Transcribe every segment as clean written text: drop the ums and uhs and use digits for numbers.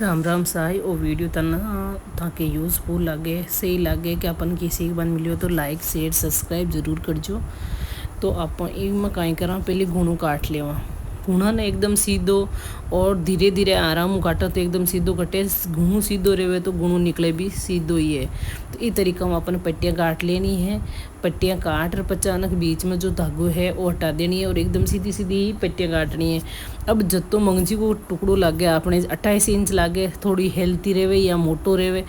राम राम साई और वीडियो तना ताकि यूज़फुल लगे सही लगे कि अपन किसी के बन मिलियो तो लाइक शेयर सब्सक्राइब जरूर करजो। तो आप में कहीं करा पहले घूणू काट लेवा। घूणा ने एकदम सीधो और धीरे धीरे आराम काटा तो एकदम सीधो कटे। घूणू सीधो रहे तो घूणू निकले भी सीधो ही है। तो इस तरीका में अपन पट्टियाँ काट लेनी है। पट्टियाँ काट और अचानक बीच में जो धागो है वो हटा देनी है और एकदम सीधी सीधी ही पट्टियाँ काटनी है। अब जत्तो मंगजी को टुकड़ो लागे आपने 28 इंच लागे थोड़ी हेल्थी रहे या मोटो रहे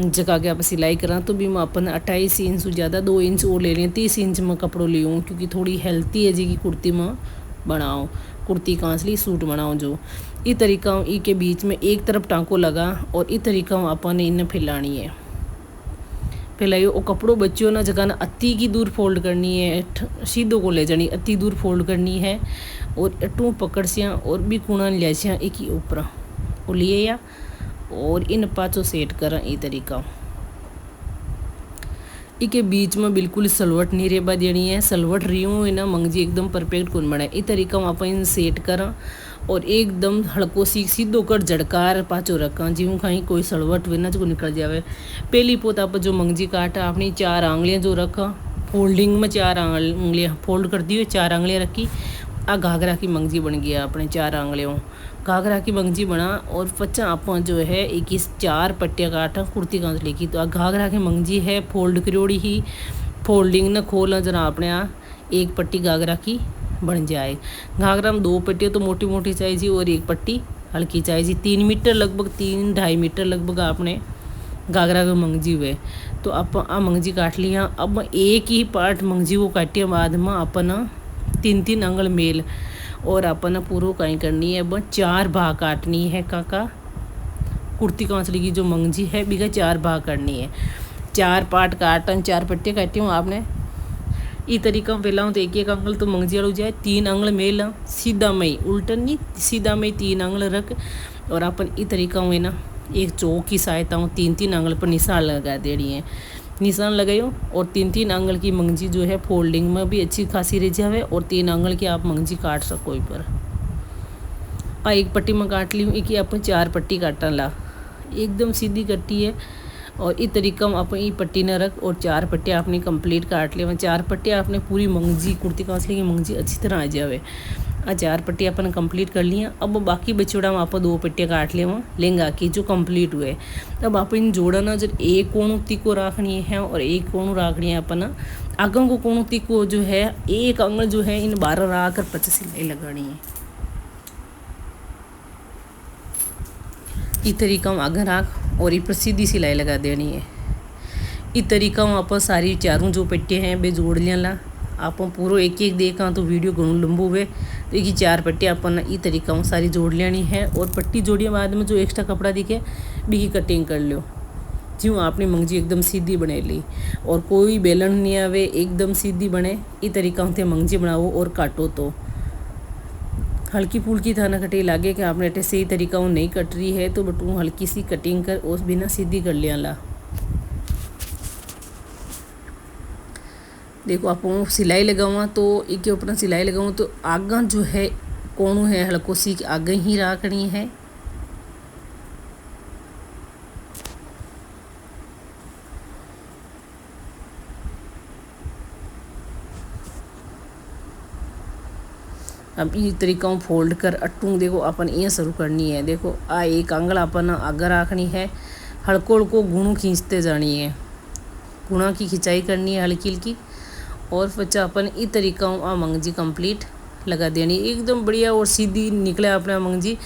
जगह के आप सिलाई करा तो भी मैं अपन 28 इंच ज़्यादा 2 इंच और ले लें 30 इंच में कपड़ो लियूँ क्योंकि थोड़ी हेल्थी है जी की कुर्ती में बनाओ कुर्ती कांसली सूट बनाओ जो इस तरीका ई के बीच में एक तरफ टाँको लगा और इस तरीका अपन ने इन्हें फैलानी है। फैलाइयो और कपड़ों बच्चों ना जगह ना अति की दूर फोल्ड करनी है सीधो को ले जानी अति दूर फोल्ड करनी है और अटू पकड़ सिया और भी कूणा लिया सिया एक ही ऊपर वो लिए या और इन पाँचों सेट करा ये तरीका इके बीच में बिल्कुल सलवट नहीं रेबा देनी है। सलवट रही हूँ ना मंगजी एकदम परफेक्ट कौन बने इस तरीका में आप इन सेट करा और एकदम हल्को सीधो कर झड़कार पाचो रखा जीव कहीं कोई सलवट वे ना जो निकल जावे। पहली पोत आप जो मंगजी काटा अपनी 4 आंगलियाँ जो रखा फोल्डिंग में 4 आंगलियाँ फोल्ड कर दी 4 आंगलियाँ रखी। आ घाघरा की मंगजी बन गया अपने 4 आंगलियों घाघरा की मंगजी बना और पचा आप जो है 4 पट्टियाँ काटा कुर्ती कांसली की। तो आ घाघरा की मंगजी है फोल्ड करोड़ी ही फोल्डिंग न खोलना जरा अपने एक पट्टी घाघरा की बन जाए। घाघरा में 2 पट्टियाँ तो मोटी मोटी चाहिए और एक पट्टी हल्की चाहिए 3 मीटर लगभग 3-2.5 मीटर लगभग आपने घाघरा की मंगजी हुए। तो आप आ मंगजी काट लिया। अब एक ही पार्ट मंगजी को काटिया बाद में अपन 3-3 अंगल मेल और अपन पूरा कहीं करनी है। अब 4 भाग काटनी है काका कुर्ती कांसली की जो मंगजी है बिगा 4 भाग करनी है। 4 पार्ट काटन 4 पट्टियाँ काटी हूँ आपने इस तरीका में पहला तो एक अंगल तो मंगजी वालू जाए 3 अंगल मेल सीधा मई उल्टन नहीं सीधा मई 3 अंगल रख और अपन इस तरीका में ना एक चौक की सहायता हूँ 3-3 अंगल पर निशान लगा देनी है। निशान लगायो और 3-3 अंगल की मंगजी जो है फोल्डिंग में भी अच्छी खासी रह जावे और 3 अंगल की आप मंगजी काट सको पर एक पट्टी में काट ली एक अपन 4 पट्टी काटन ला एकदम सीधी कट्टी है। और इस तरीका में अपन ये पट्टी न रख और 4 पट्टियाँ आपने कंप्लीट काट ले 4 पट्टियाँ आपने पूरी मंगजी कुर्ती कांसली की मंगजी अच्छी तरह आ जावे। 4 पट्टियाँ अपन कंप्लीट कर लिया। अब बाकी बचोड़ा में आप 2 पट्टियाँ काट ले लहंगा की जो कंप्लीट हुए। अब आप इन जोड़ा ना जब एक कोण तीको रखनी है और एक कोण रखनी है अपन आगों को कोण तीको जो है एक अंगल जो है इन 12 रख कर 50 सिलाई लगानी है। इस तरीका में आगे रख और ये सीधी सिलाई लगा देनी है। इस तरीका में आप सारी चारों जो पट्टियाँ हैं बे जोड़ लिया ला आप पूरा एक देखा तो वीडियो घणो लंबो हुए तो एक 4 पट्टियाँ अपन इस तरीका में सारी जोड़ लेनी है। और पट्टी जोड़िया बाद में जो एक्स्ट्रा कपड़ा दिखे बी की कटिंग कर लो ज्यों आपने मंगजी एकदम सीधी बने ली और कोई बेलन नहीं आवे एकदम सीधी बने। इस तरीका से मंगजी बनाओ और काटो तो हल्की फुल्की थाना कटे लागे कि आपने अटे सही तरीका वो नहीं कट रही है तो बटू हल्की सी कटिंग कर उस बिना सीधी कर लिया ला। देखो आप सिलाई लगावा तो एक ऊपर सिलाई लगाऊँ तो आगा जो है कोणू है हल्को सी आगे ही रखनी है। अब इस तरीका में फोल्ड कर अट्टू देखो अपन ये शुरू करनी है। देखो आ एक अंगल अपन आगे रखनी है हल्को हल्को गुणू खींचते जानी है गुणा की खिंचाई करनी है हल्की हल्की और फिर अपन इस तरीका आ मंगजी कंप्लीट लगा देनी एकदम बढ़िया और सीधी निकले अपना मंगजी।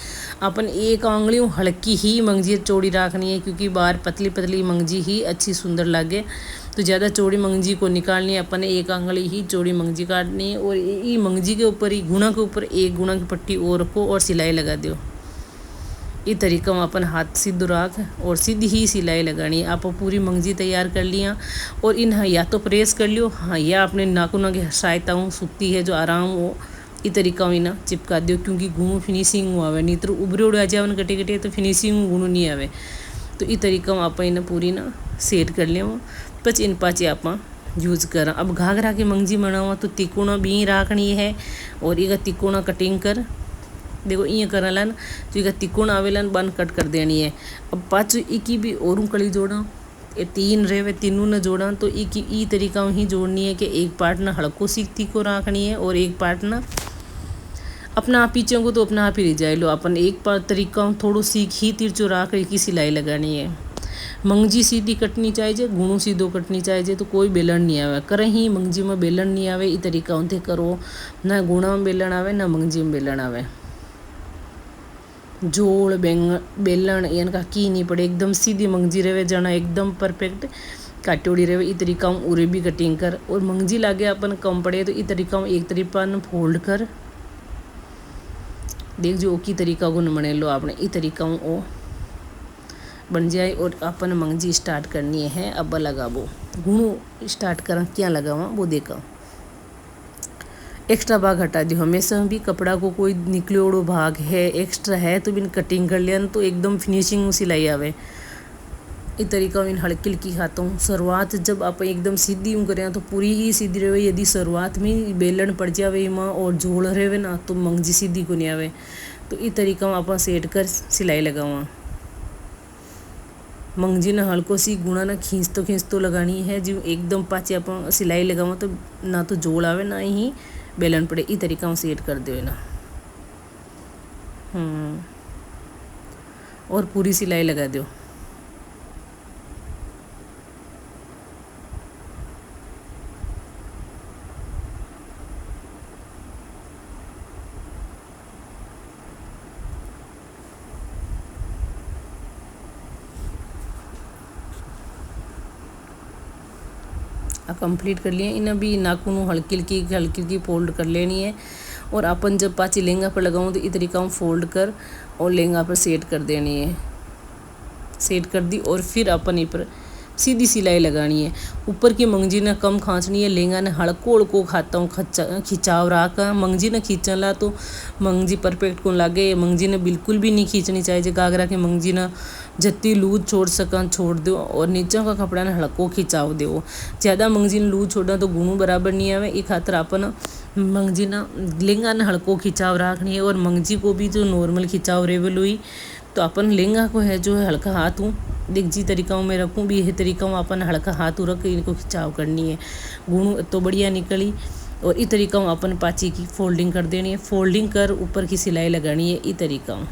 अपन एक आंगलियों हल्की ही मंगजी चौड़ी रखनी है क्योंकि बाहर पतली पतली मंगजी ही अच्छी सुंदर लगे। तो ज़्यादा चौड़ी मंगजी को निकालनी है अपन एक आंगली ही चौड़ी मंगजी काटनी है और ये मंगजी के ऊपर ही गुणा के ऊपर एक गुणा की पट्टी और रखो और सिलाई लगा दो। इस तरीका में अपन हाथ सीधो रख और सीधी ही सिलाई लगानी है। आप पूरी मंगजी तैयार कर लिया और इन या तो प्रेस कर लियो हाँ या अपने नाखूनों की सहायता हूँ सूती है जो आराम हो इस तरीका में ना चिपका दो क्योंकि गुणू फिनिशिंग आवे नहीं तो उभरे उड़ आ जाए कटे कटे तो फिनिशिंग गुणू नहीं आवे। तो इस तरीका में आप इन्हें पूरी ना सेट कर लिया पच इन पाचे आप यूज़ करा। अब घाघरा की मंगजी बनावा तो तिकोना भी रखनी है और एक तिकोना कटिंग कर देखो ये करलन जो इका तिकोण आवेलन बन कट कर देनी है। अब पाछो इकी भी और कड़ी जोड़ा, ये 3 रहे तीनों ने जोड़ा तो इकी ई तरीका ही जोड़नी है कि एक पार्ट ना हल्को सी तिको रखनी है और एक पार्ट ना अपना आप पीछे को तो अपना आप ही रह जाए लो। अपन एक पार्ट तरीका थोड़ो सीख ही तिरचो राख की सिलाई लगानी है। मंगजी सीधी कटनी चाहिए, गुणू सीधो कटनी चाहिए तो कोई बेलन नहीं आवे। करें ही मंगजी में बेलन नहीं आवे ई तरीका उनते करो, ना गुणा में बेलन आवे ना मंगजी में बेलन आवे। जोड़ बेलन इनका की नहीं पड़े, एकदम सीधी मंगजी रहे जाना एकदम परफेक्ट काटोड़ी रहे ई तरीका में उरे भी कटिंग कर। और मंगजी लागे अपन कम पड़े तो ई तरीका में एक तरीका फोल्ड कर देख जो की तरीका को न बने लो आपने ई तरीका में ओ बन जाए। और अपन मंगजी स्टार्ट करनी है। अब लगाबो गुणू स्टार्ट करा क्या लगावा वो देखा। एक्स्ट्रा भाग हटा दो। हमेशा भी कपड़ा को कोई निकलोड़ो भाग है एक्स्ट्रा है तो बिन कटिंग कर लिया तो एकदम फिनिशिंग सिलाई आवे। इस तरीका में हल्की हल्की खाता हूँ। शुरुआत जब आप एकदम सीधी करें तो पूरी ही सीधी रहे। यदि शुरुआत में बेलन पड़ जावे माँ और जोड़ रहे ना तो मंगजी सीधी को नहीं आवे। तो इस तरीका में आप सेट कर सिलाई लगावा। मंगजी ना हल्को सी गुणा ना खींच तो लगानी है। जो एकदम पाचे आप सिलाई लगावा तो ना तो जोड़ आवे ना ही बेलन पड़े। इस तरीका में सेट कर दो ना। और पूरी सिलाई लगा दो। कंप्लीट कर लिए। इन्हें भी नाखून हल्की हल्की फोल्ड कर लेनी है। और अपन जब पाची लहंगा पर लगाऊँ तो इस तरीका में फोल्ड कर और लहंगा पर सेट कर देनी है। सेट कर दी और फिर अपन इस पर सीधी सिलाई लगानी है। ऊपर की मंगजी ने कम खाँचनी है, लहंगा ने हड़को खाता हूँ खिंचाव रहा। मंगजी ने खींचला तो मंगजी परफेक्ट को लागे। मंगजी ने बिल्कुल भी नहीं खींचनी चाहिए। घाघरा की मंगजी ने जत्ती लूज छोड़ सका छोड़ दो और नीचे का कपड़ा ने हड़को खिंचाव दो। ज़्यादा मंगजी ने लूज छोड़ा तो गुणू बराबर नहीं आवे। एक खातर अपन मंगजी ना लहंगा ने हड़को खिंचाव रखनी है। और मंगजी को भी जो नॉर्मल खिंचाव रेवल हुई तो अपन लहंगा को है जो है हल्का हाथ हूँ देख जी तरीका में रखूँ भी यह तरीका में अपन हल्का हाथ रख के इनको खिंचाव करनी है। गुणू तो बढ़िया निकली। और इस तरीका में अपन पाची की फोल्डिंग कर देनी है। फोल्डिंग कर ऊपर की सिलाई लगानी है। इस तरीका में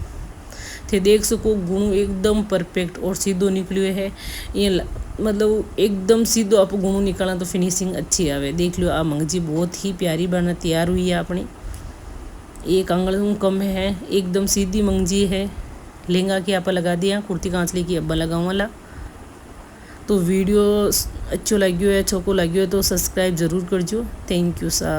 थे देख सको गुणू एकदम परफेक्ट और सीधो निकलियो है। ये मतलब एकदम सीधो आप गुणू निकाला तो फिनिशिंग अच्छी आवे। देख लो आ मंगजी बहुत ही प्यारी बना तैयार हुई है अपनी। एक आंगल कम है, एकदम सीधी मंगजी है। लहंगा की आप लगा दिया, कुर्ती कांचली की अब्बा लगाऊँ वाला। तो वीडियो अच्छो लग्यो है, अच्छो को लग्यो है तो सब्सक्राइब ज़रूर करजो। थैंक यू सा।